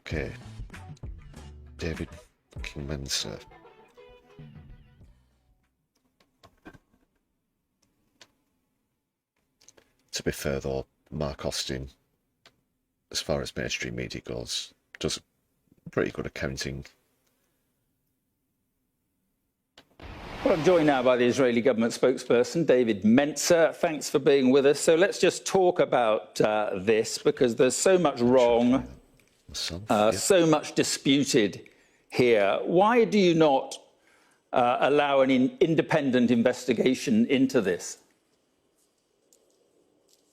Okay, David Mencer. To be fair though, Mark Austin, as far as mainstream media goes, does pretty good accounting. Well, I'm joined now by the Israeli government spokesperson, David Mencer. Thanks for being with us. So let's just talk about this, because there's so much wrong, so much disputed here. Why do you not allow an independent investigation into this?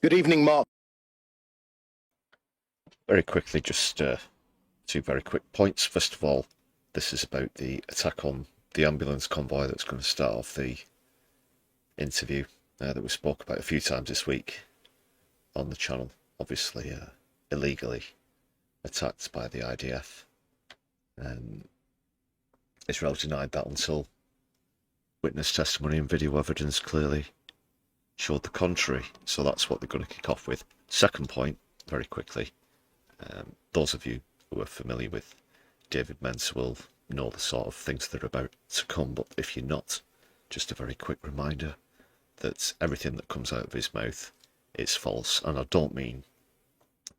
Good evening, Mark. Very quickly, just two very quick points. First of all, this is about the attack on the ambulance convoy that's going to start off the interview that we spoke about a few times this week on the channel. Obviously, illegally attacked by the IDF. Israel denied that until witness testimony and video evidence clearly showed the contrary. So that's what they're going to kick off with. Second point, very quickly, those of you who are familiar with David Mencer will know the sort of things that are about to come, but if you're not, just a very quick reminder that everything that comes out of his mouth is false. And I don't mean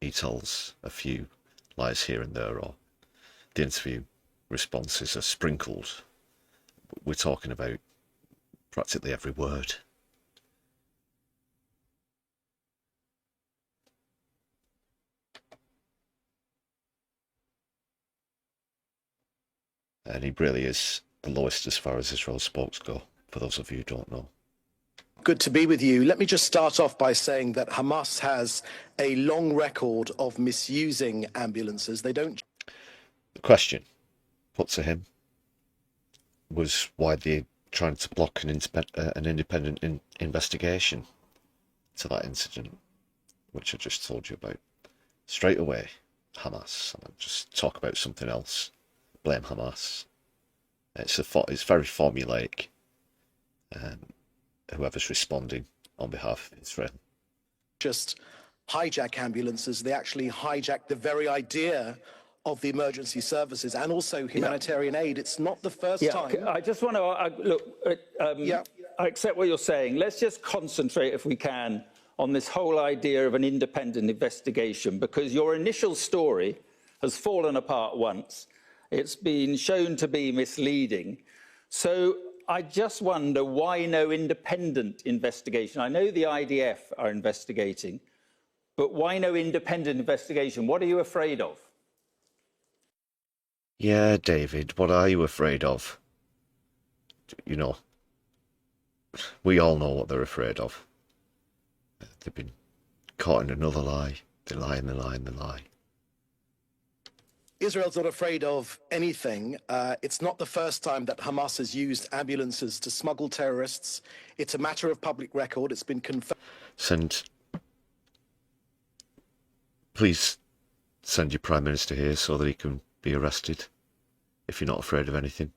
he tells a few lies here and there, or the interview responses are sprinkled. We're talking about practically every word. And he really is the lowest as far as Israel's spokes go, for those of you who don't know. Good to be with you. Let me just start off by saying that Hamas has a long record of misusing ambulances. They don't... The question put to him was why they're trying to block an independent investigation to that incident, which I just told you about. Straight away, Hamas. I'll just talk about something else. Blame Hamas. It's very formulaic. Whoever's responding on behalf of Israel. Just hijack ambulances. They actually hijack the very idea of the emergency services and also humanitarian aid. It's not the first time. I just want to look. I accept what you're saying. Let's just concentrate, if we can, on this whole idea of an independent investigation, because your initial story has fallen apart once. It's been shown to be misleading. So I just wonder, why no independent investigation? I know the IDF are investigating, but why no independent investigation? What are you afraid of? Yeah, David, what are you afraid of? You know, we all know what they're afraid of. They've been caught in another lie. They lie and they lie and they lie. Israel's not afraid of anything. It's not the first time that Hamas has used ambulances to smuggle terrorists. It's a matter of public record. It's been confirmed. Please send your Prime Minister here so that he can be arrested. If you're not afraid of anything,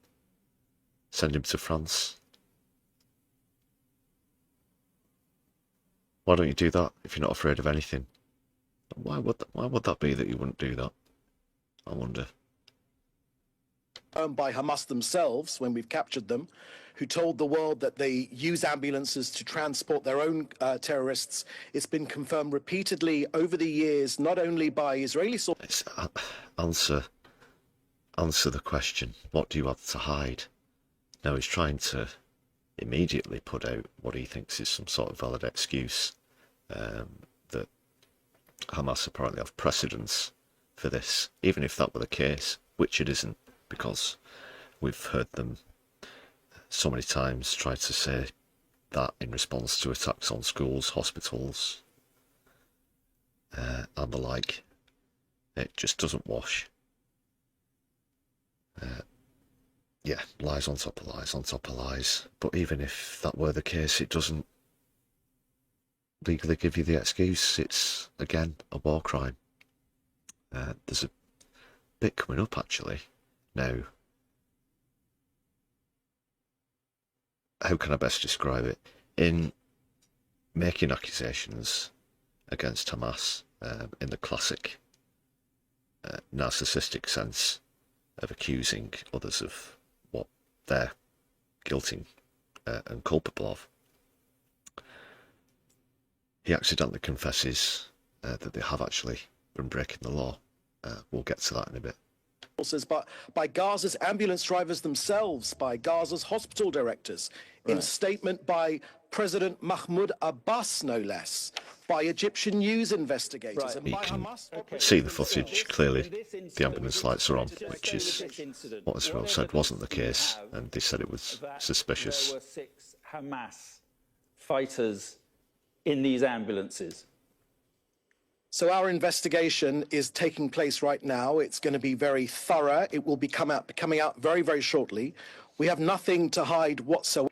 send him to France. Why don't you do that if you're not afraid of anything? Why would that be that you wouldn't do that? I wonder. By Hamas themselves, when we've captured them, who told the world that they use ambulances to transport their own terrorists. It's been confirmed repeatedly over the years, not only by Israeli sources. Answer the question. What do you have to hide? Now he's trying to immediately put out what he thinks is some sort of valid excuse that Hamas apparently have precedence for this, even if that were the case, which it isn't, because we've heard them so many times try to say that in response to attacks on schools, hospitals, and the like. It just doesn't wash. Yeah, lies on top of lies on top of lies. But even if that were the case, it doesn't legally give you the excuse. It's, again, a war crime. There's a bit coming up, actually, now. How can I best describe it? In making accusations against Hamas, in the classic narcissistic sense of accusing others of what they're guilty and culpable of. He accidentally confesses that they have actually been breaking the law. We'll get to that in a bit. But by Gaza's ambulance drivers themselves, by Gaza's hospital directors, in a statement by President Mahmoud Abbas, no less, by Egyptian news investigators, and You by can Hamas. see the footage clearly. The ambulance lights are on, which is what Israel said wasn't the case, and they said it was suspicious. There were 6 Hamas fighters in these ambulances. So our investigation is taking place right now. It's going to be very thorough. It will be coming out very, very shortly. We have nothing to hide whatsoever.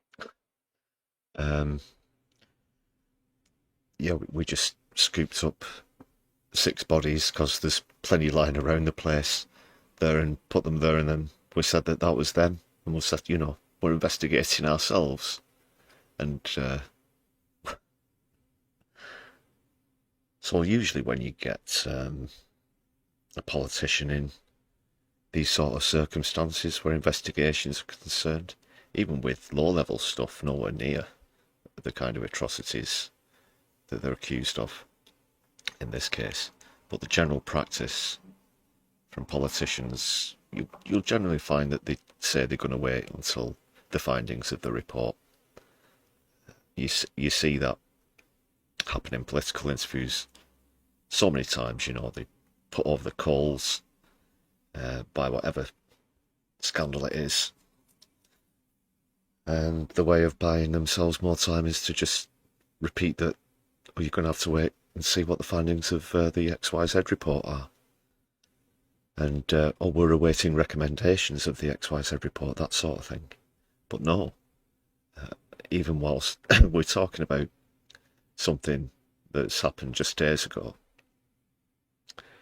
Yeah, we just scooped up 6 bodies because there's plenty lying around the place there, and put them there, and then we said that that was them, and we said, you know, we're investigating ourselves. And so usually when you get a politician in these sort of circumstances where investigations are concerned, even with low-level stuff, nowhere near the kind of atrocities that they're accused of in this case. But the general practice from politicians, you'll generally find that they say they're going to wait until the findings of the report. You see that happen in political interviews so many times. You know, they put over the coals by whatever scandal it is, and the way of buying themselves more time is to just repeat that, well, you're going to have to wait and see what the findings of the XYZ report are, and or we're awaiting recommendations of the XYZ report, that sort of thing. But no, even whilst we're talking about something that's happened just days ago,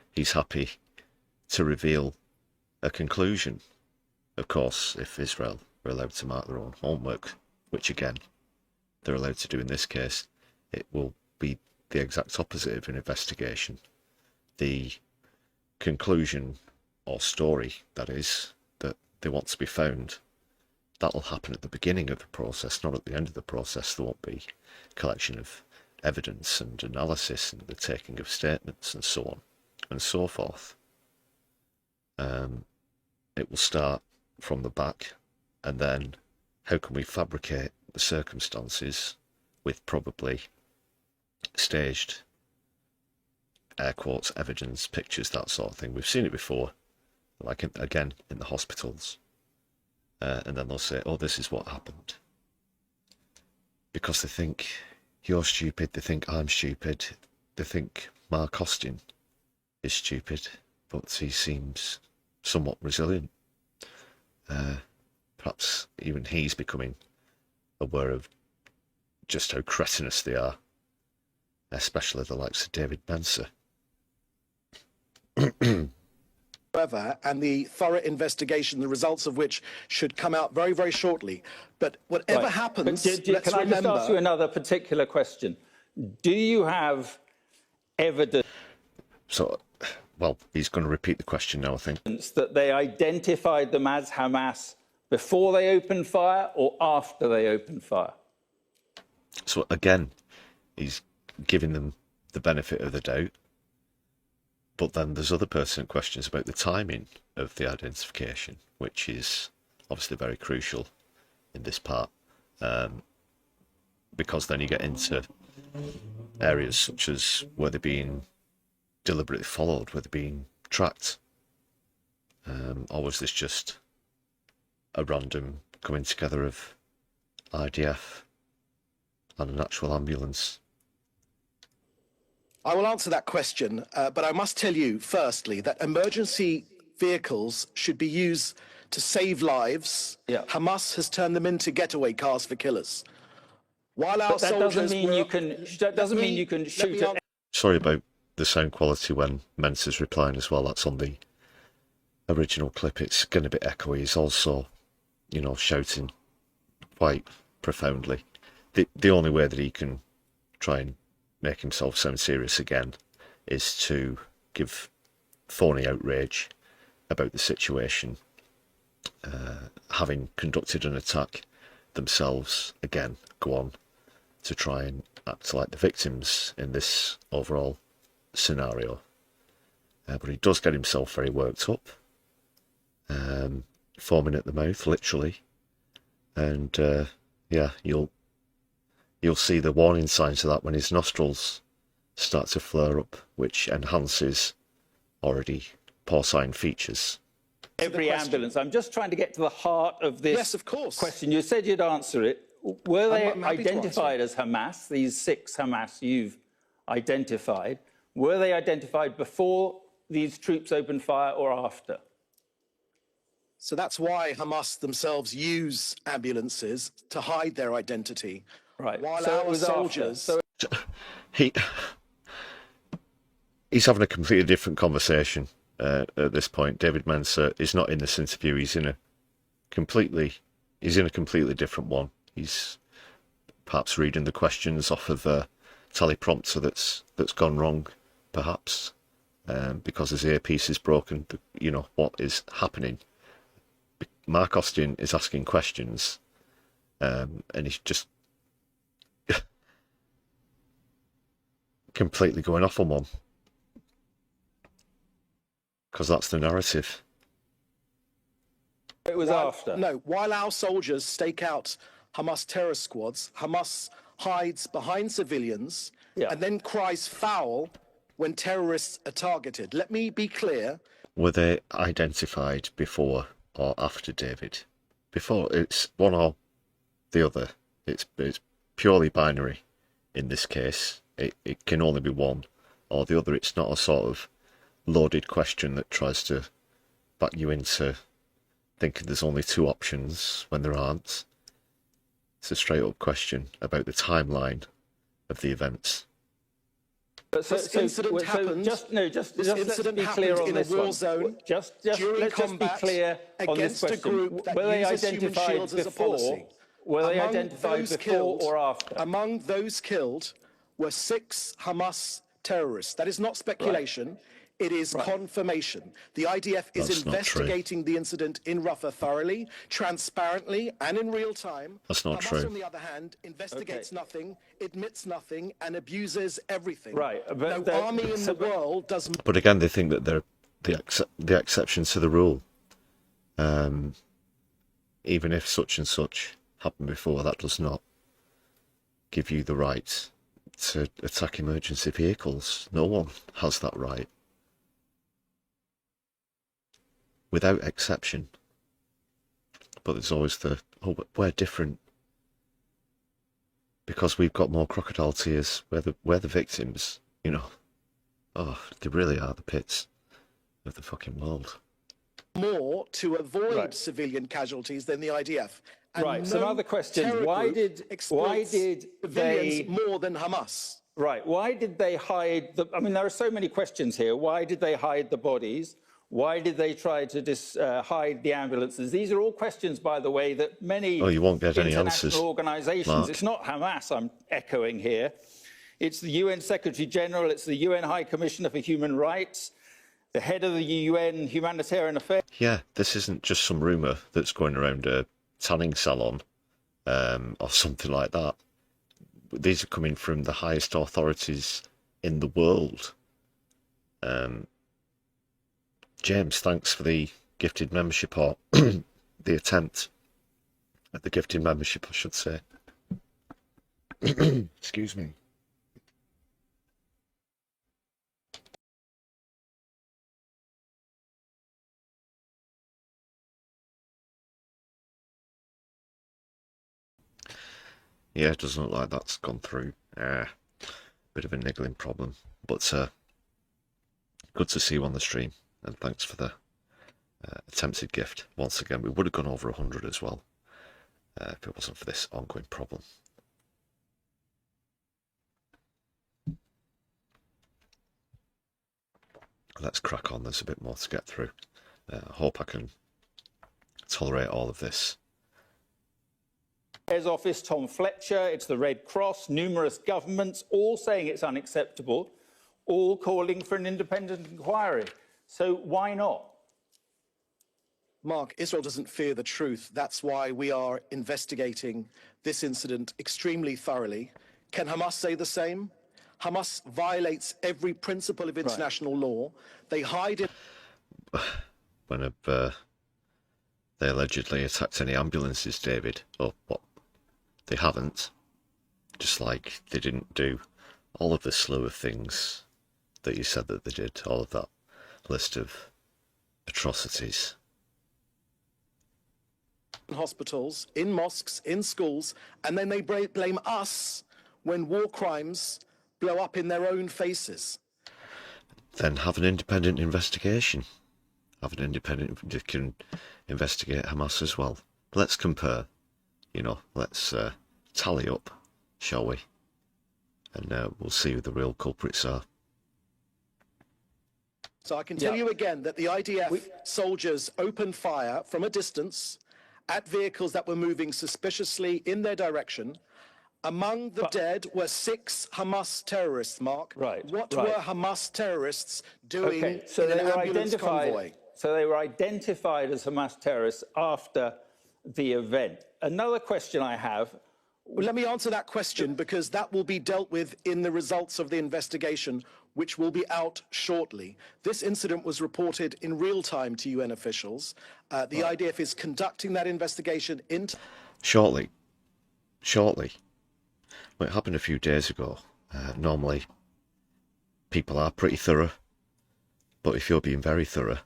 he's happy to reveal a conclusion. Of course, if Israel are allowed to mark their own homework, which again they're allowed to do in this case, it will be the exact opposite of an investigation. The conclusion, or story that is, that they want to be found, that'll happen at the beginning of the process, not at the end of the process. There won't be collection of evidence and analysis and the taking of statements and so on and so forth. It will start from the back, and then how can we fabricate the circumstances with probably staged, air quotes, evidence, pictures, that sort of thing. We've seen it before, like again in the hospitals, and then they'll say, oh, this is what happened, because they think you're stupid, they think I'm stupid, they think Mark Austin is stupid, but he seems somewhat resilient. Perhaps even he's becoming aware of just how cretinous they are, especially the likes of David Mencer. And the thorough investigation, the results of which should come out very, very shortly. But whatever happens, let's can I just ask you remember... another particular question? Do you have evidence So, well, he's going to repeat the question now, I think. that they identified them as Hamas before they opened fire or after they opened fire? So again, he's giving them the benefit of the doubt. But then there's other pertinent questions about the timing of the identification, which is obviously very crucial in this part, because then you get into areas such as where they're being deliberately followed, where they're being tracked, or was this just a random coming together of IDF and an actual ambulance? I will answer that question, but I must tell you, firstly, that emergency vehicles should be used to save lives. Yeah. Hamas has turned them into getaway cars for killers. While our But that soldiers doesn't mean were... you can. That doesn't mean you can shoot at. Sorry about the sound quality when Mencer's replying as well. That's on the original clip. It's going to be echoey. He's also, you know, shouting quite profoundly. The only way that he can try and make himself sound serious again is to give phony outrage about the situation, having conducted an attack themselves, again, go on to try and act like the victims in this overall scenario. But he does get himself very worked up, foaming at the mouth, literally. And yeah, you'll see the warning signs of that when his nostrils start to flare up, which enhances already porcine features. Every ambulance. I'm just trying to get to the heart of this Yes, of course. question. You said you'd answer it. Were they I'm happy to identified as Hamas, these 6 Hamas you've identified? Were they identified before these troops opened fire or after? So that's why Hamas themselves use ambulances to hide their identity. Right. While So it our was soldiers... after. He's having a completely different conversation at this point. David Mencer is not in this interview. He's in a completely different one. He's perhaps reading the questions off of a teleprompter that's gone wrong, perhaps, because his earpiece is broken. You know what is happening. Mark Austin is asking questions, and he's just completely going off on one, because that's the narrative. It was after. No, while our soldiers stake out Hamas terror squads, Hamas hides behind civilians and then cries foul when terrorists are targeted. Let me be clear. Were they identified before or after David? Before. It's one or the other. It's purely binary in this case. It can only be one or the other. It's not a sort of loaded question that tries to back you into thinking there's only 2 options when there aren't. It's a straight up question about the timeline of the events. This incident happened. Let's be clear on this one. Let's just be clear on this question. Were they identified before? Were they identified before or after? Among those killed were 6 Hamas terrorists. That is not speculation. Right. It is confirmation. The IDF is investigating the incident in Rafah thoroughly, transparently, and in real time. That's not true. Hamas, on the other hand, investigates nothing, admits nothing, and abuses everything. Right. But no army in the world does. But again, they think that they're the exception to the rule. Even if such and such happened before, that does not give you the right to attack emergency vehicles. No one has that right. Without exception. But there's always but we're different. Because we've got more crocodile tears. We're the victims, you know. Oh, they really are the pits of the fucking world. More to avoid civilian casualties than the IDF. And right, some other questions. Why did they more than Hamas? Right, why did they hide I mean, there are so many questions here. Why did they hide the bodies? Why did they try to hide the ambulances? These are all questions, by the way, that many you won't get any answers, organisations, Mark. It's not Hamas I'm echoing here. It's the UN Secretary General, it's the UN High Commissioner for Human Rights, the head of the UN Humanitarian Affairs. Yeah, this isn't just some rumour that's going around a tanning salon or something like that. These are coming from the highest authorities in the world. James, thanks for the gifted membership, or the attempt at the gifted membership, I should say. Excuse me. Yeah, it doesn't look like that's gone through. Bit of a niggling problem, but good to see you on the stream. And thanks for the attempted gift. Once again, we would have gone over 100 as well if it wasn't for this ongoing problem. Let's crack on. There's a bit more to get through. I hope I can tolerate all of this. Mayor's office, Tom Fletcher, it's the Red Cross, numerous governments, all saying it's unacceptable, all calling for an independent inquiry. So why not? Mark, Israel doesn't fear the truth. That's why we are investigating this incident extremely thoroughly. Can Hamas say the same? Hamas violates every principle of international law. They hide in... When have they allegedly attacked any ambulances, David? Or what? They haven't. Just like they didn't do all of the slew of things that you said that they did, all of that list of atrocities. hospitals, in mosques, in schools, and then they blame us when war crimes blow up in their own faces. Then have an independent investigation. Have an independent you can investigate Hamas as well. Let's compare. You know, let's tally up, shall we? And we'll see who the real culprits are. So I can tell you again that the IDF soldiers opened fire from a distance at vehicles that were moving suspiciously in their direction. Among the dead were 6 Hamas terrorists, Mark. Right. What were Hamas terrorists doing in they an were ambulance convoy? So they were identified as Hamas terrorists after the event. Another question I have... Well, let me answer that question, because that will be dealt with in the results of the investigation, which will be out shortly. This incident was reported in real time to UN officials. The IDF is conducting that investigation into... Shortly. Well, it happened a few days ago. Normally, people are pretty thorough. But if you're being very thorough,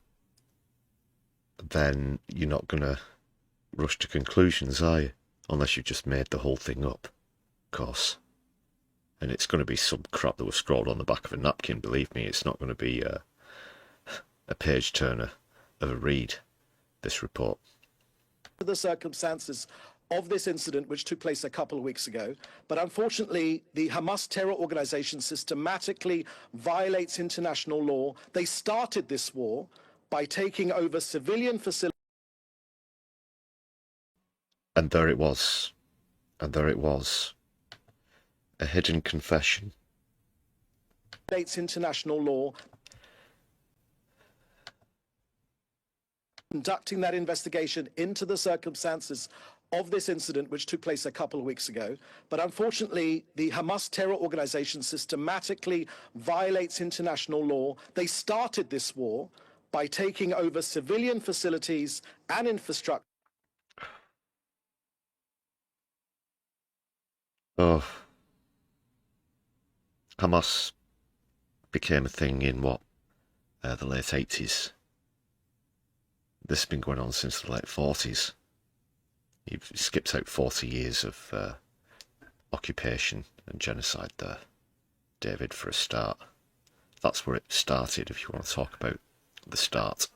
then you're not going to rush to conclusions, are you? Unless you just made the whole thing up, of course. And it's going to be some crap that was scrawled on the back of a napkin, believe me. It's not going to be a page-turner of a read, this report. The circumstances of this incident, which took place a couple of weeks ago, but unfortunately, the Hamas terror organization systematically violates international law. They started this war by taking over civilian facilities. And there it was. A hidden confession. International law. Conducting that investigation into the circumstances of this incident, which took place a couple of weeks ago. But unfortunately, the Hamas terror organization systematically violates international law. They started this war by taking over civilian facilities and infrastructure. Oh. Hamas became a thing in what? The late 80s. This has been going on since the late 40s. You've skipped out 40 years of occupation and genocide there, David, for a start. That's where it started, if you want to talk about the start.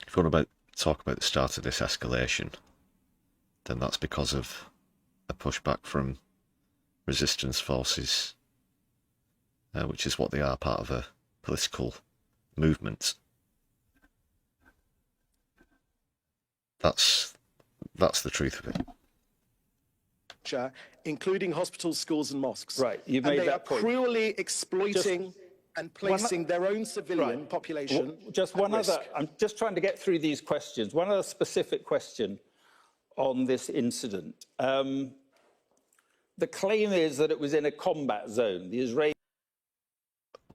If you want to talk about the start of this escalation, then that's because of a pushback from resistance forces, which is what they are, part of a political movement. That's the truth of it. Including hospitals, schools and mosques. Right, you've made that point. They are cruelly exploiting and placing their own civilian population Just one at risk. other, I'm just trying to get through these questions. One other specific question on this incident. The claim is that it was in a combat zone. The Israeli...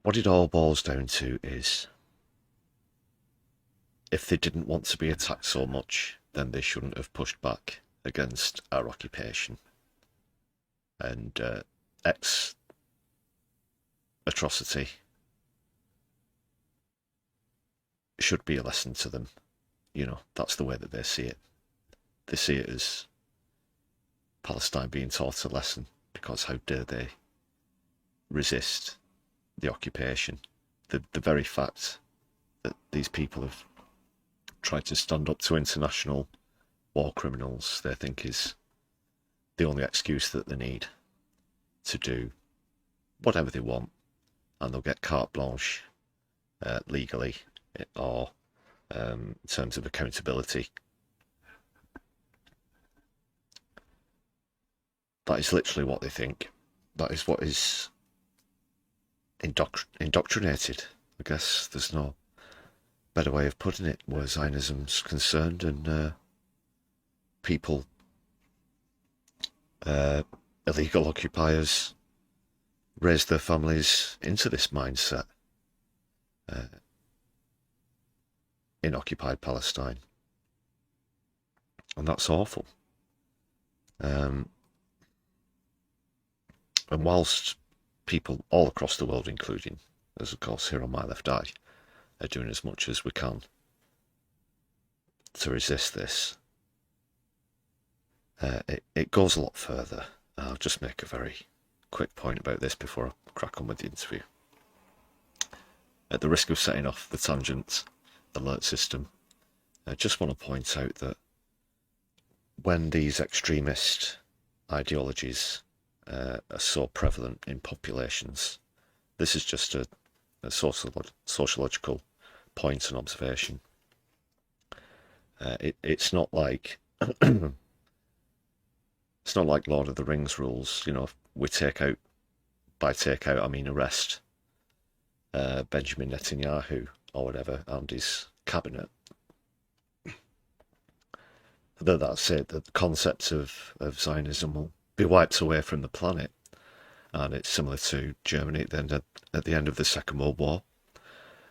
What it all boils down to is, if they didn't want to be attacked so much, then they shouldn't have pushed back against our occupation. And atrocity should be a lesson to them. You know, that's the way that they see it. They see it as Palestine being taught a lesson, because how dare they resist the occupation? The very fact that these people have tried to stand up to international war criminals, they think is the only excuse that they need to do whatever they want, and they'll get carte blanche legally or in terms of accountability. That is literally what they think. That is what is indoctrinated I guess there's no better way of putting it where Zionism's concerned, and people, illegal occupiers, raise their families into this mindset in occupied Palestine. And that's awful. And whilst people all across the world, including, as of course here on my left eye, are doing as much as we can to resist this, it goes a lot further. I'll just make a very quick point about this before I crack on with the interview. At the risk of setting off the tangent alert system, I just want to point out that when these extremist ideologies are so prevalent in populations, this is just a sociological point and observation. It's not like it's not like Lord of the Rings rules. You know, if we take out, by take out I mean arrest Benjamin Netanyahu or whatever and his cabinet. That's it. The concept of Zionism will be wiped away from the planet, and it's similar to Germany at the end of the Second World War.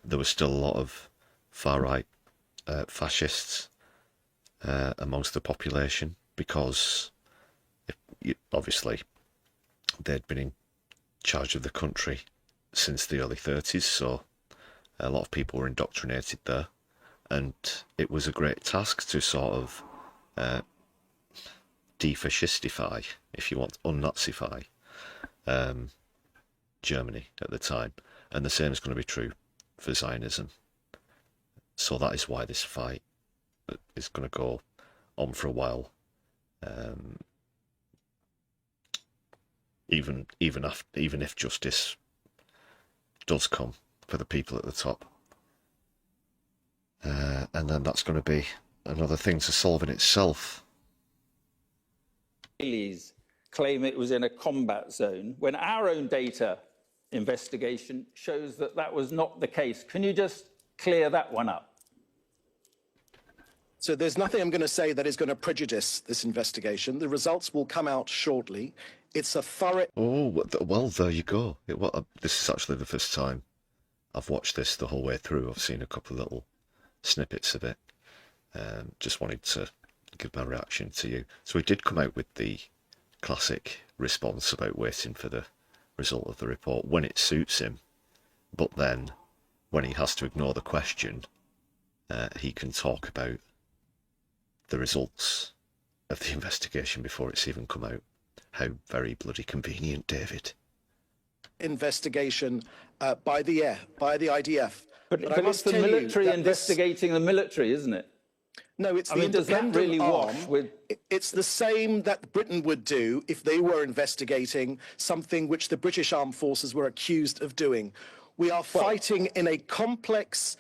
There was still a lot of far-right fascists amongst the population, because obviously they'd been in charge of the country since the early 30s, so a lot of people were indoctrinated there, and it was a great task to sort of de-fascistify, if you want, un-Nazify Germany at the time, and the same is going to be true for Zionism. So that is why this fight is going to go on for a while, even if justice does come for the people at the top, and then that's going to be another thing to solve in itself. Israelis claim it was in a combat zone, when our own data investigation shows that that was not the case. Can you just clear that one up? So there's nothing I'm going to say that is going to prejudice this investigation. The results will come out shortly. It's a thorough... Oh, well, there you go. This is actually the first time I've watched this the whole way through. I've seen a couple of little snippets of it. Just wanted to give my reaction to you. So he did come out with the classic response about waiting for the result of the report when it suits him, but then when he has to ignore the question, he can talk about the results of the investigation before it's even come out. How very bloody convenient, David. Investigation by the IDF. But it's the military investigating the military, isn't it? No, it's the independent arm. Really wash with... It's the same that Britain would do if they were investigating something which the British armed forces were accused of doing. We are fighting in a complex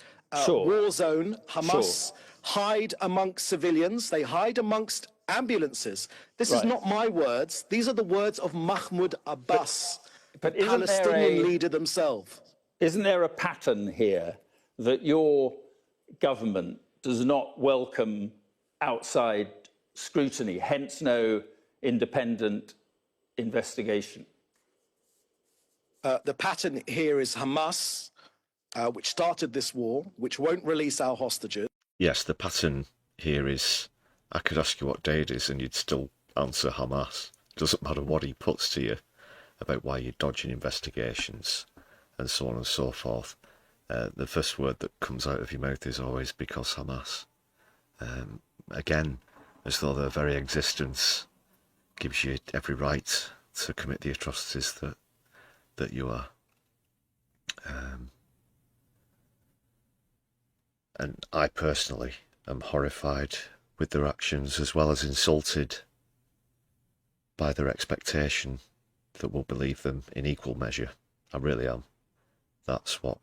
war zone. Hamas hide amongst civilians. They hide amongst ambulances. This is not my words. These are the words of Mahmoud Abbas, the Palestinian leader themselves. Isn't there a pattern here that your government does not welcome outside scrutiny, hence no independent investigation? The pattern here is Hamas, which started this war, which won't release our hostages. Yes, the pattern here is, I could ask you what day it is and you'd still answer Hamas. Doesn't matter what he puts to you about why you're dodging investigations and so on and so forth. The first word that comes out of your mouth is always because Hamas. Again, as though their very existence gives you every right to commit the atrocities that you are. And I personally am horrified with their actions, as well as insulted by their expectation that we'll believe them in equal measure. I really am. That's what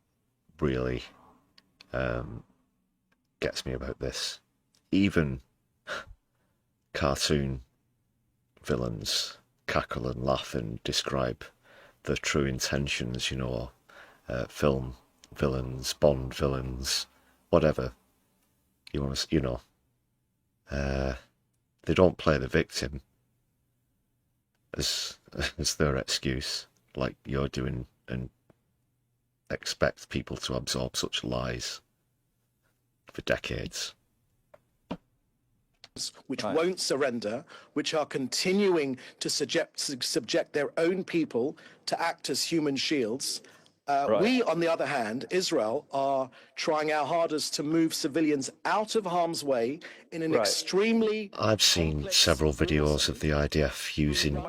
really gets me about this. Even cartoon villains cackle and laugh and describe their true intentions, you know, film villains, Bond villains, whatever you want to, you know. They don't play the victim as their excuse, like you're doing, and expect people to absorb such lies for decades. Which won't surrender, which are continuing to subject their own people to act as human shields. We, on the other hand, Israel, are trying our hardest to move civilians out of harm's way in an extremely... I've seen several videos of the IDF using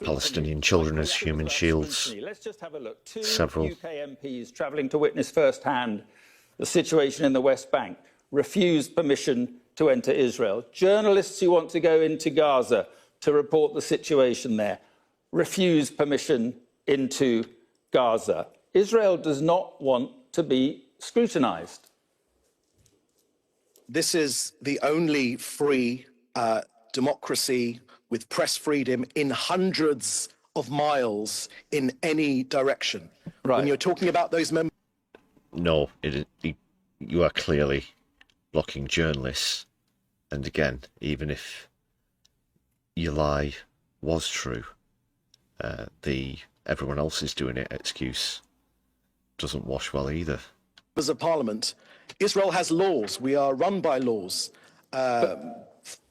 Palestinian children as human shields. Let's just have a look. Several UK MPs travelling to witness firsthand the situation in the West Bank refused permission to enter Israel. Journalists who want to go into Gaza to report the situation there refuse permission into Gaza. Israel does not want to be scrutinised. This is the only free democracy with press freedom in hundreds of miles in any direction. When you're talking about those members... No, you are clearly blocking journalists. And again, even if your lie was true, everyone else is doing it excuse doesn't wash well either. As a parliament, Israel has laws. We are run by laws. But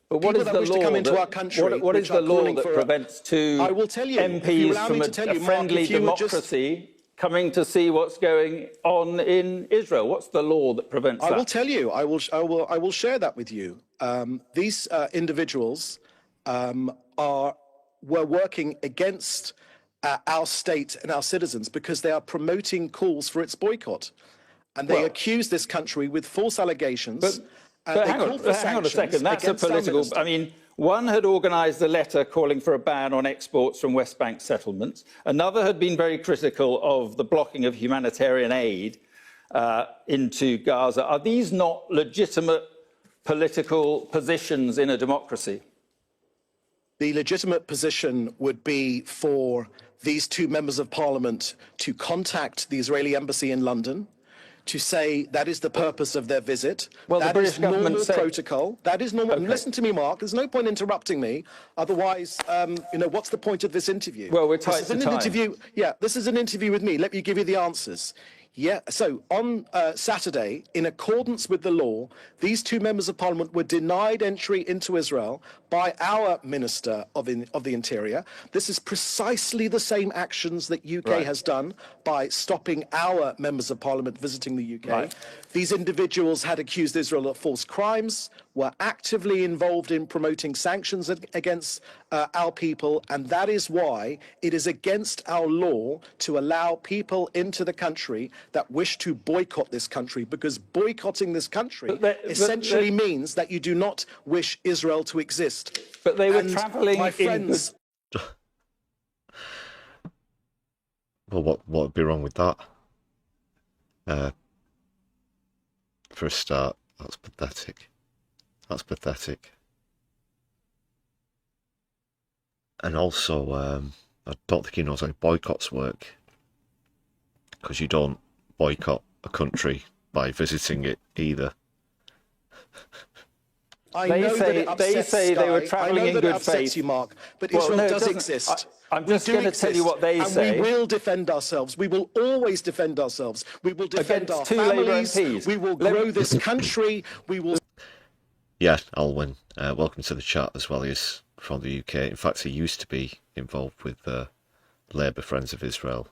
what is the law? What is the law that prevents two MPs from a friendly democracy coming to see what's going on in Israel? What's the law that prevents that? I will tell you. I will share that with you. These individuals were working against our state and our citizens because they are promoting calls for its boycott, and they accuse this country with false allegations. But hang on a second. That's a political. I mean, one had organised a letter calling for a ban on exports from West Bank settlements. Another had been very critical of the blocking of humanitarian aid into Gaza. Are these not legitimate political positions in a democracy? The legitimate position would be for these two members of parliament to contact the Israeli embassy in London, to say that is the purpose of their visit. Well, that the British is government normal protocol. That is normal. Okay. Listen to me, Mark. There's no point interrupting me. Otherwise, what's the point of this interview? Well, we're tight for time. This is an interview with me. Let me give you the answers. Yeah, so on Saturday, in accordance with the law, these two members of parliament were denied entry into Israel by our Minister of the Interior. This is precisely the same actions that UK has done by stopping our members of parliament visiting the UK. These individuals had accused Israel of false crimes, were actively involved in promoting sanctions against our people, and that is why it is against our law to allow people into the country that wish to boycott this country, because boycotting this country essentially means that you do not wish Israel to exist. But they were travelling my friends. Well, what would be wrong with that? For a start, that's pathetic. That's pathetic. And also, I don't think he knows how boycotts work, because you don't boycott a country by visiting it either. They say they were travelling in good faith. You, Mark, but Israel does exist. I'm just going to tell you what they say. And we will defend ourselves. We will always defend ourselves. We will defend our families. We will grow this country. We will... Yeah, Alwyn, welcome to the chat as well. He's from the UK. In fact, he used to be involved with Labour Friends of Israel,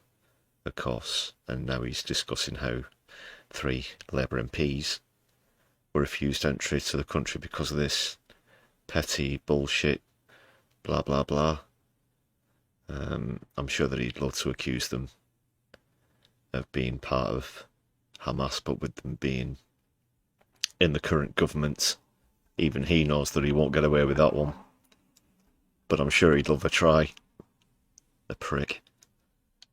of course, and now he's discussing how 3 Labour MPs were refused entry to the country because of this petty bullshit, blah, blah, blah. I'm sure that he'd love to accuse them of being part of Hamas, but with them being in the current government, even he knows that he won't get away with that one. But I'm sure he'd love a try. The prick.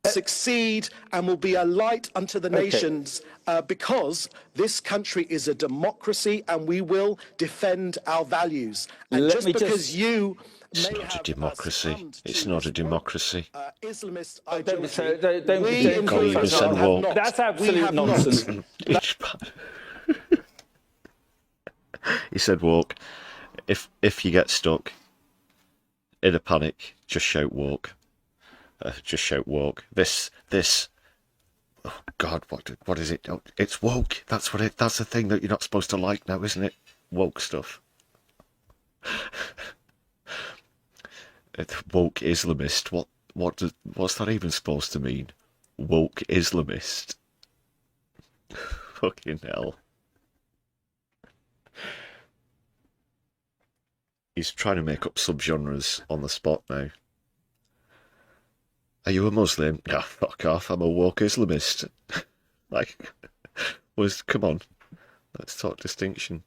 Succeed and will be a light unto the nations, because this country is a democracy and we will defend our values. And because you It's not a democracy. It's not a democracy. Islamist don't said woke. That's absolute nonsense. He said woke. If you get stuck in a panic, just shout woke. Just shout woke. This. Oh God, what is it? Oh, it's woke. That's the thing that you're not supposed to like now, isn't it? Woke stuff. Woke Islamist. What's that even supposed to mean? Woke Islamist. Fucking hell. He's trying to make up subgenres on the spot now. Are you a Muslim? No, fuck off. I'm a woke Islamist. Like, come on. Let's talk distinction.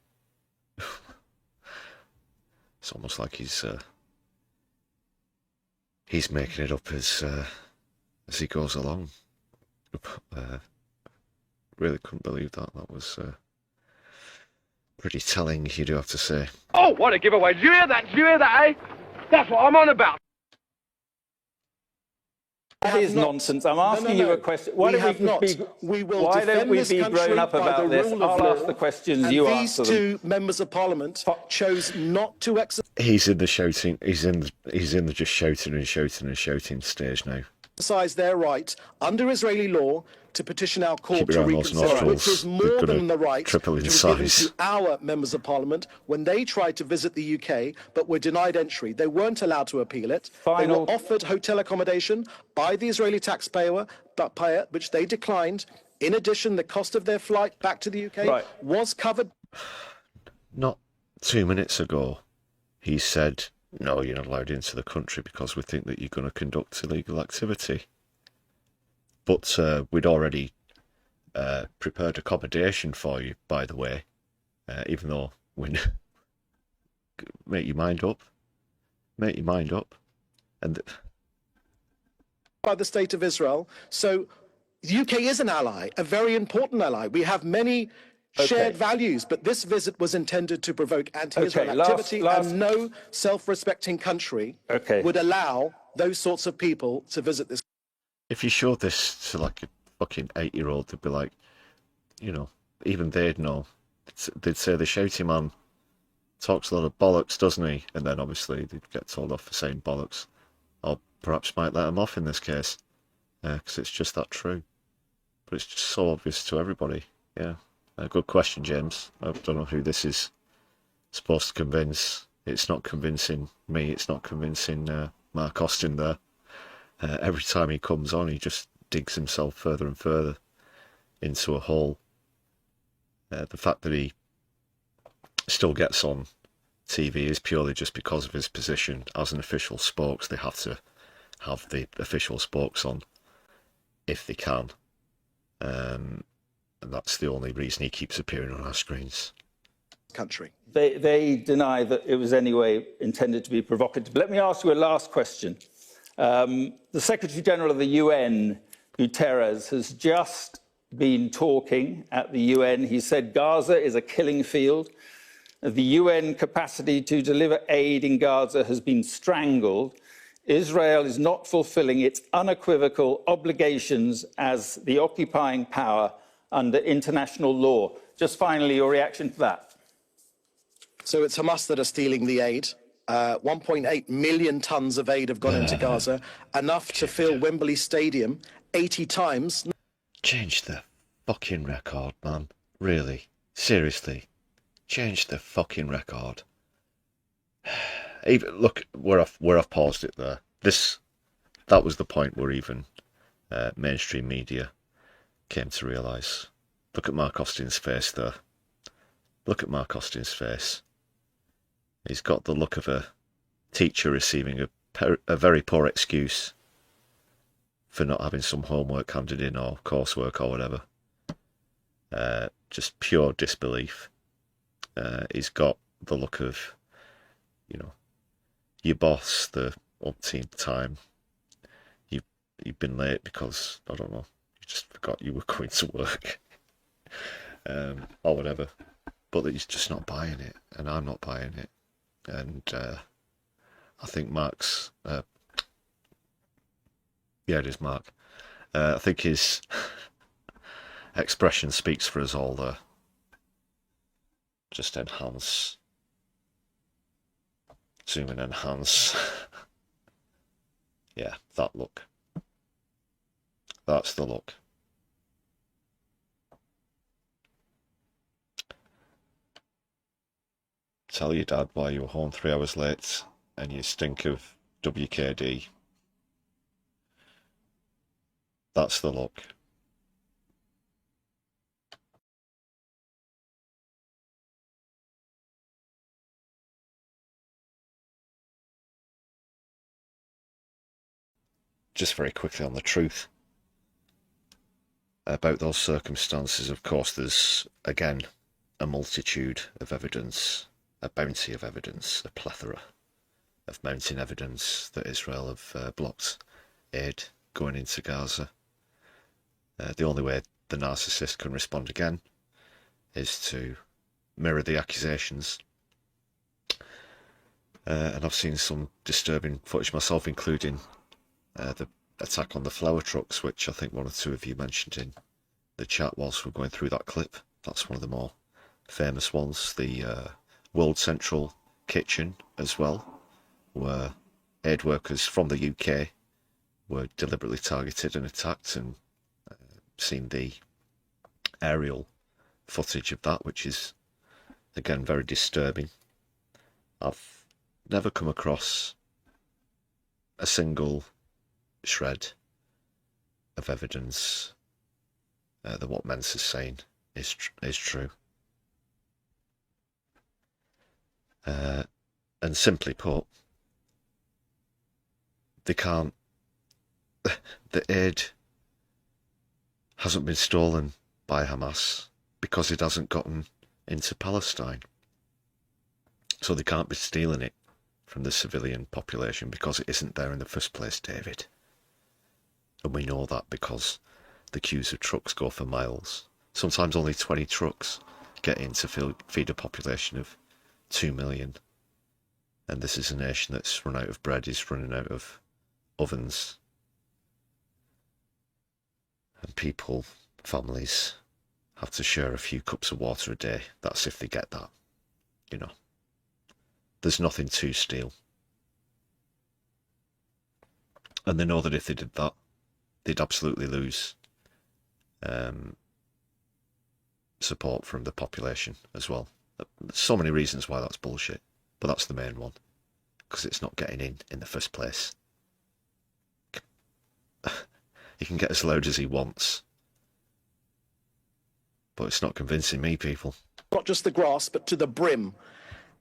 It's almost like he's making it up as he goes along. Really couldn't believe that. That was pretty telling, you do have to say. Oh, what a giveaway. Did you hear that? Did you hear that, eh? That's what I'm on about. That is nonsense. I'm asking you a question. Why don't we be grown up about this? I'll ask the questions, you answer them. These two members of Parliament chose not to exercise. He's in the shouting. He's in the just shouting and shouting and shouting stage now. Exercise their right under Israeli law to petition our court to around those reconsider, which is more than the right triple in to given size. to our members of Parliament when they tried to visit the UK but were denied entry. They weren't allowed to appeal it. They were offered hotel accommodation by the Israeli taxpayer, which they declined. In addition, the cost of their flight back to the UK was covered. Not 2 minutes ago, he said, no, you're not allowed into the country because we think that you're going to conduct illegal activity. But we'd already prepared accommodation for you, by the way, even though make your mind up. Make your mind up. And by the state of Israel. So the UK is an ally, a very important ally. We have many shared values, but this visit was intended to provoke anti-Israel activity, and no self-respecting country would allow those sorts of people to visit this. If you showed this to like a fucking 8-year-old, they'd be like, you know, even they'd know. They'd say the shouty man talks a lot of bollocks, doesn't he? And then obviously they'd get told off for saying bollocks. Or perhaps might let him off in this case, because it's just that true. But it's just so obvious to everybody. Yeah. Good question, James. I don't know who this is supposed to convince. It's not convincing me. It's not convincing Mark Austin there. Every time he comes on, he just digs himself further and further into a hole. The fact that he still gets on TV is purely just because of his position as an official spokes. They have to have the official spokes on if they can. And that's the only reason he keeps appearing on our screens. Country. They deny that it was anyway intended to be provocative. Let me ask you a last question. The Secretary General of the UN, Guterres, has just been talking at the UN. He said Gaza is a killing field. The UN capacity to deliver aid in Gaza has been strangled. Israel is not fulfilling its unequivocal obligations as the occupying power under international law. Just finally, your reaction to that? So it's Hamas that are stealing the aid. 1.8 million tons of aid have gone into Gaza, enough to fill Wembley Stadium 80 times. Change the fucking record, man. Really. Seriously. Change the fucking record. Even, look, I've paused it there. That was the point where even mainstream media came to realise. Look at Mark Austin's face there. Look at Mark Austin's face. He's got the look of a teacher receiving a very poor excuse for not having some homework handed in or coursework or whatever. Just pure disbelief. He's got the look of, you know, your boss the umpteenth time. You've been late because, I don't know, you just forgot you were going to work. Or whatever. But he's just not buying it, and I'm not buying it. And I think Mark's, yeah, it is Mark. I think his expression speaks for us all there. Just enhance. Zoom and enhance. Yeah, that look. That's the look. Tell your dad why you were home 3 hours late and you stink of WKD. That's the look. Just very quickly on the truth about those circumstances. Of course, there's, again, a multitude of evidence, a bounty of evidence, a plethora of mounting evidence that Israel have blocked aid going into Gaza. The only way the narcissist can respond again is to mirror the accusations. And I've seen some disturbing footage myself, including the attack on the flour trucks, which I think one or two of you mentioned in the chat whilst we're going through that clip. That's one of the more famous ones. The World Central Kitchen as well, where aid workers from the UK were deliberately targeted and attacked, and seen the aerial footage of that, which is, again, very disturbing. I've never come across a single shred of evidence that what Mencer's saying is true. And simply put, they can't, the aid hasn't been stolen by Hamas because it hasn't gotten into Palestine. So they can't be stealing it from the civilian population because it isn't there in the first place, David. And we know that because the queues of trucks go for miles. Sometimes only 20 trucks get in to feed a population of 2 million. And this is a nation that's run out of bread, is running out of ovens. And people, families, have to share a few cups of water a day. That's if they get that, you know. There's nothing to steal. And they know that if they did that, they'd absolutely lose support from the population as well. There's so many reasons why that's bullshit, but that's the main one, because it's not getting in the first place. He can get as loud as he wants, but it's not convincing me, people. Not just the grass, but to the brim.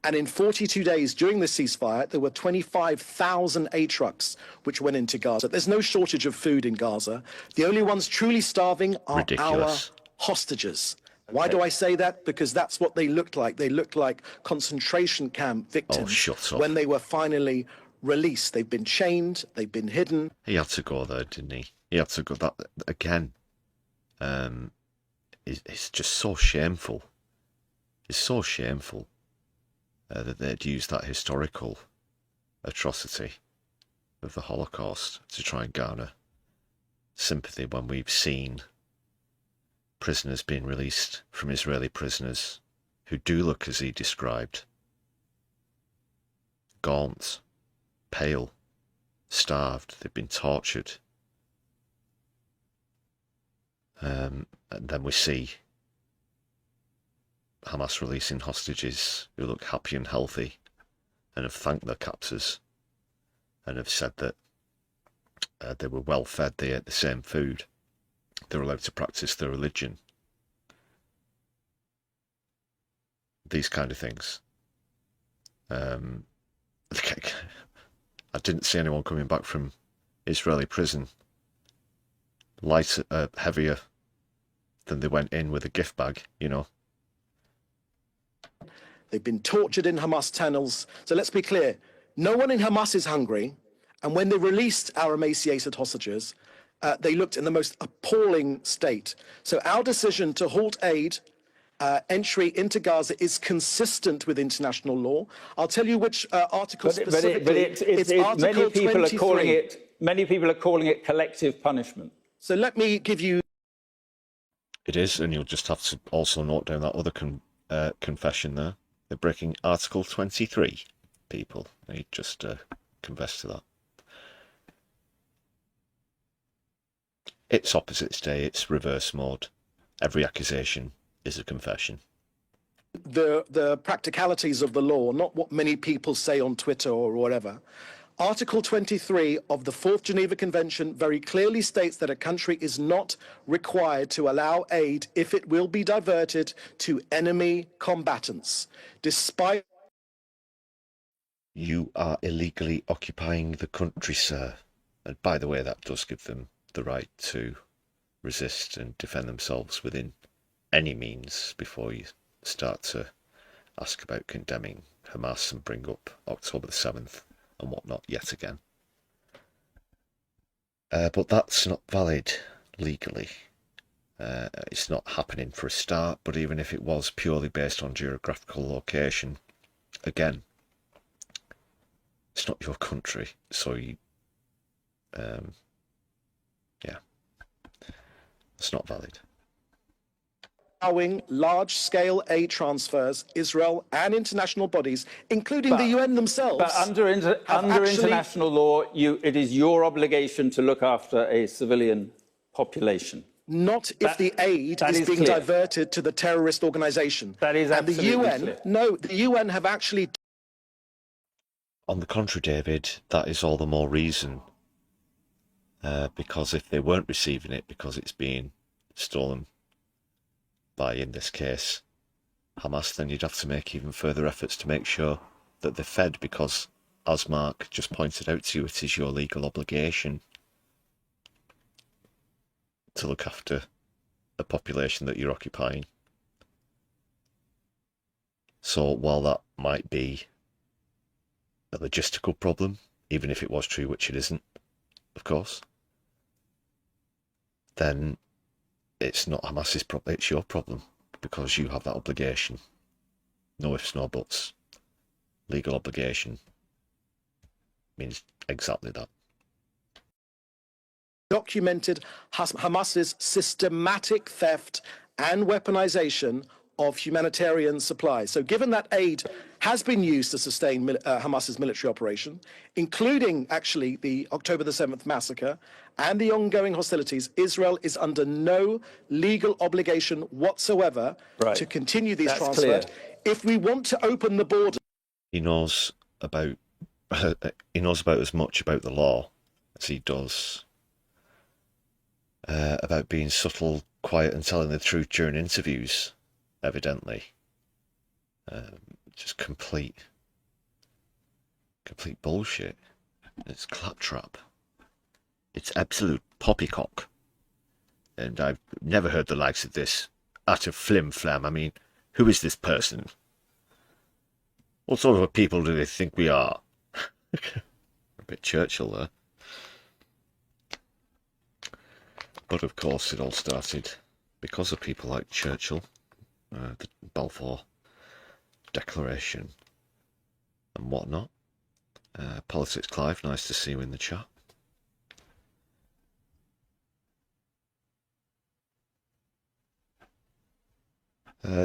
And in 42 days during the ceasefire, there were 25,000 aid trucks which went into Gaza. There's no shortage of food in Gaza. The only ones truly starving are Ridiculous. our hostages. Why do I say that? Because that's what they looked like. They looked like concentration camp victims shut up. when they were finally released. They've been chained, they've been hidden. He had to go there, didn't he? He had to go. That again. It's just so shameful. It's so shameful that they'd use that historical atrocity of the Holocaust to try and garner sympathy when we've seen prisoners being released from Israeli prisoners who do look as he described. Gaunt, pale, starved, they've been tortured. And then we see Hamas releasing hostages who look happy and healthy and have thanked their captors and have said that they were well fed, they ate the same food, they were allowed to practice their religion. These kind of things. I didn't see anyone coming back from Israeli prison lighter, heavier than they went in with a gift bag, you know. They've been tortured in Hamas tunnels. So let's be clear, no one in Hamas is hungry. And when they released our emaciated hostages, they looked in the most appalling state. So our decision to halt aid entry into Gaza is consistent with international law. I'll tell you which article specifically. It's Article 23. Many people are calling it collective punishment. So let me give you. It is, and you'll just have to also note down that other confession there. They're breaking Article 23, people. They just confess to that. It's opposites day, it's reverse mode. Every accusation is a confession. The practicalities of the law, not what many people say on Twitter or whatever. Article 23 of the Fourth Geneva Convention very clearly states that a country is not required to allow aid if it will be diverted to enemy combatants, despite... You are illegally occupying the country, sir. And by the way, that does give them the right to resist and defend themselves within any means before you start to ask about condemning Hamas and bring up October the 7th and whatnot yet again. But that's not valid legally. It's not happening for a start, but even if it was purely based on geographical location, again, it's not your country, so you, yeah, it's not valid. Allowing large-scale aid transfers, Israel and international bodies, including the UN themselves. But under international law, it is your obligation to look after a civilian population. Not if the aid is being diverted to the terrorist organization. That is absolutely clear. No, the UN have actually... On the contrary, David, that is all the more reason. Because if they weren't receiving it because it's being stolen by, in this case, Hamas, then you'd have to make even further efforts to make sure that they're fed, because, as Mark just pointed out to you, it is your legal obligation to look after the population that you're occupying. So while that might be a logistical problem, even if it was true, which it isn't, of course, then it's not Hamas's problem, it's your problem, because you have that obligation. No ifs, no buts. Legal obligation means exactly that. Documented Hamas's systematic theft and weaponization of humanitarian supplies. So given that aid has been used to sustain Hamas's military operation, including actually the October the 7th massacre and the ongoing hostilities, Israel is under no legal obligation whatsoever to continue these transfers. If we want to open the border... He knows about as much about the law as he does about being subtle, quiet and telling the truth during interviews, evidently. Just complete bullshit. It's claptrap. It's absolute poppycock. And I've never heard the likes of this. Utter flim-flam. I mean, who is this person? What sort of a people do they think we are? A bit Churchill there. But of course it all started because of people like Churchill, the Balfour Declaration and whatnot. Politics Clive, nice to see you in the chat.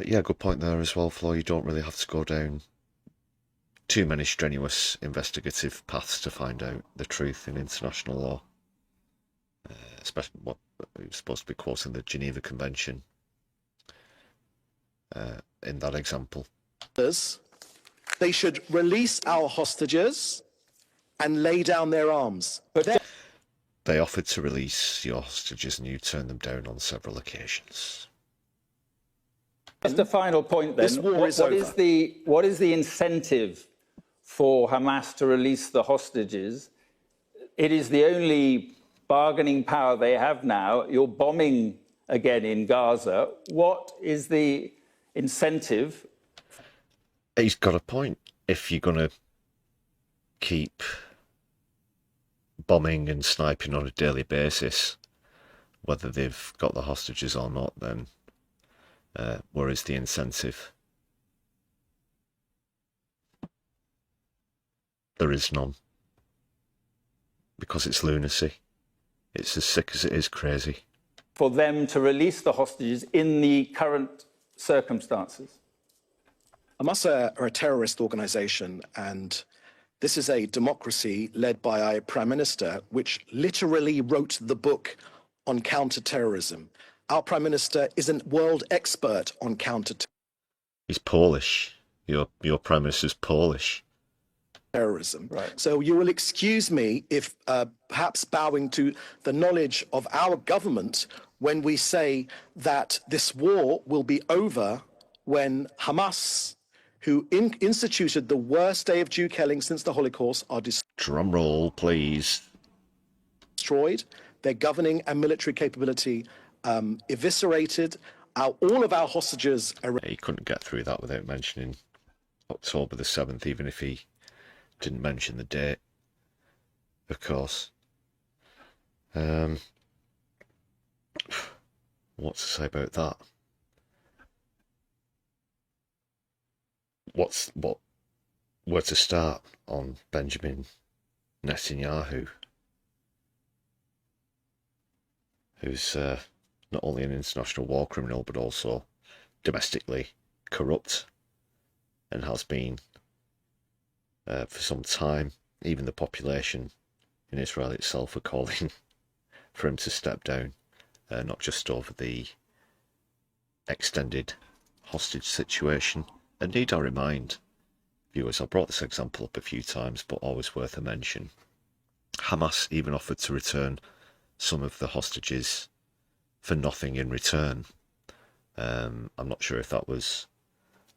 Yeah, good point there as well, Flo. You don't really have to go down too many strenuous investigative paths to find out the truth in international law. Especially what you're supposed to be quoting the Geneva Convention in that example. They should release our hostages and lay down their arms. They offered to release your hostages and you turned them down on several occasions. Just a final point then. What is the incentive for Hamas to release the hostages? It is the only bargaining power they have now. You're bombing again in Gaza. What is the incentive? He's got a point. If you're going to keep bombing and sniping on a daily basis, whether they've got the hostages or not, then Where is the incentive? There is none. Because it's lunacy. It's as sick as it is crazy. For them to release the hostages in the current circumstances? Hamas are a terrorist organization, and this is a democracy led by a prime minister which literally wrote the book on counter-terrorism. Our prime minister is a world expert on counter-terrorism. He's Polish. Your prime minister's Polish. Right. So you will excuse me if perhaps bowing to the knowledge of our government when we say that this war will be over when Hamas, who instituted the worst day of Jew killing since the Holocaust, are Drum roll, please. destroyed, their governing and military capability eviscerated, all of our hostages are... He couldn't get through that without mentioning October the 7th, even if he didn't mention the date, of course. What to say about that? Where to start on Benjamin Netanyahu, who's not only an international war criminal but also domestically corrupt, and has been for some time. Even the population in Israel itself are calling for him to step down, not just over the extended hostage situation. And need I remind viewers, I brought this example up a few times, but always worth a mention. Hamas even offered to return some of the hostages for nothing in return. I'm not sure if that was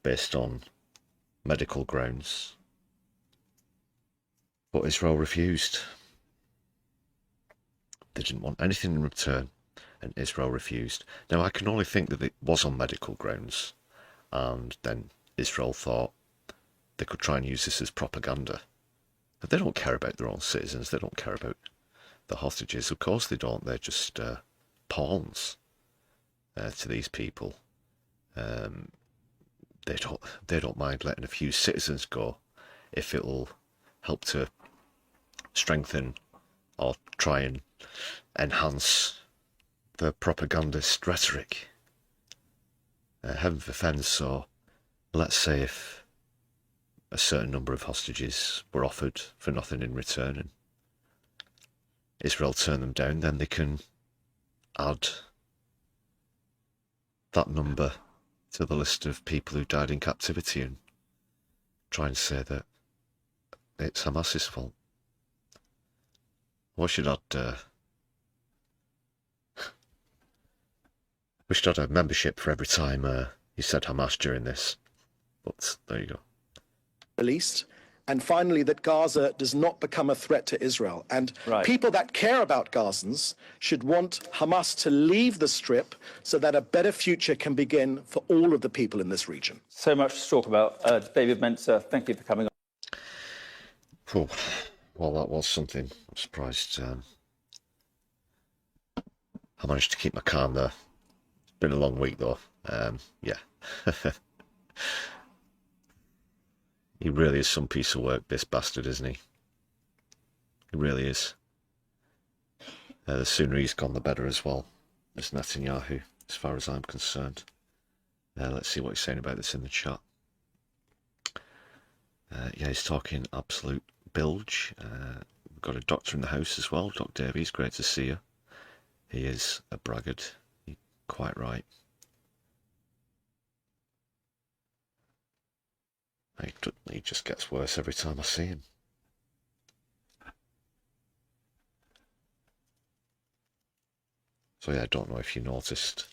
based on medical grounds, but Israel refused. They didn't want anything in return, and Israel refused. Now, I can only think that it was on medical grounds, and then Israel thought they could try and use this as propaganda. But they don't care about their own citizens. They don't care about the hostages. Of course they don't. They're just pawns to these people. They don't mind letting a few citizens go if it'll help to strengthen or try and enhance the propagandist rhetoric. Heaven forfend. So let's say if a certain number of hostages were offered for nothing in return and Israel turned them down, then they can add that number to the list of people who died in captivity and try and say that it's Hamas's fault. We should add a membership for every time you said Hamas during this. But there you go. Released. And finally, that Gaza does not become a threat to Israel. And people that care about Gazans should want Hamas to leave the Strip so that a better future can begin for all of the people in this region. So much to talk about. David Mencer, thank you for coming on. Oh, well, that was something. I'm surprised I managed to keep my calm there. It's been a long week, though. Yeah. He really is some piece of work, this bastard, isn't he? He really is. The sooner he's gone, the better as well, as Netanyahu, as far as I'm concerned. Let's see what he's saying about this in the chat. Yeah, he's talking absolute bilge. We've got a doctor in the house as well, Doc Davies, great to see you. He is a braggart, you're quite right. He just gets worse every time I see him. So yeah, I don't know if you noticed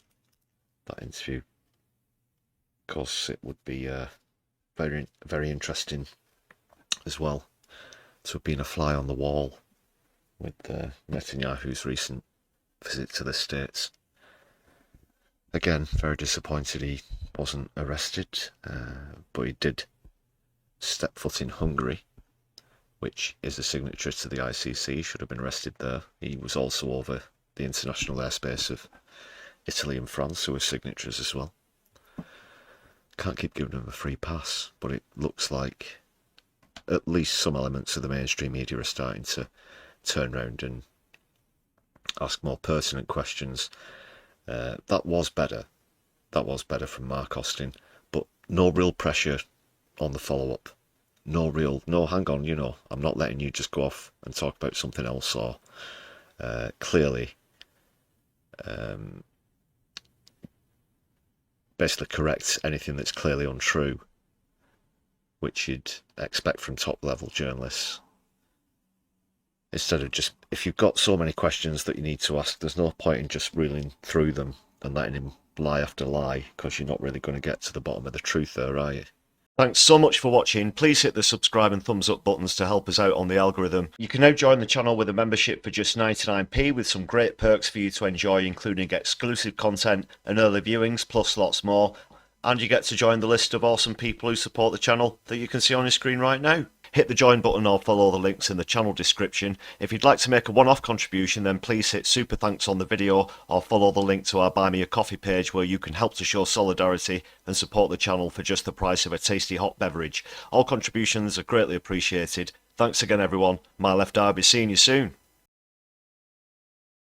that interview. Of course, it would be very, very interesting as well to have been a fly on the wall with Netanyahu's recent visit to the States. Again, very disappointed he wasn't arrested, but he did step foot in Hungary, which is a signatory to the ICC. He should have been arrested there. He was also over the international airspace of Italy and France, who are signatories as well. can't keep giving them a free pass, but it looks like at least some elements of the mainstream media are starting to turn around and ask more pertinent questions. That was better. That was better from Mark Austin, but no real pressure on the follow-up. No, hang on, you know, I'm not letting you just go off and talk about something else, or clearly basically correct anything that's clearly untrue, which you'd expect from top-level journalists. Instead of just, if you've got so many questions that you need to ask, there's no point in just reeling through them and letting him lie after lie, because you're not really going to get to the bottom of the truth there, are you? Thanks so much for watching. Please hit the subscribe and thumbs up buttons to help us out on the algorithm. You can now join the channel with a membership for just 99p with some great perks for you to enjoy, including exclusive content and early viewings, plus lots more. And you get to join the list of awesome people who support the channel that you can see on your screen right now. Hit the join button or follow the links in the channel description. If you'd like to make a one-off contribution, then please hit super thanks on the video or follow the link to our Buy Me a Coffee page, where you can help to show solidarity and support the channel for just the price of a tasty hot beverage. All contributions are greatly appreciated. Thanks again everyone. My left eye will be seeing you soon.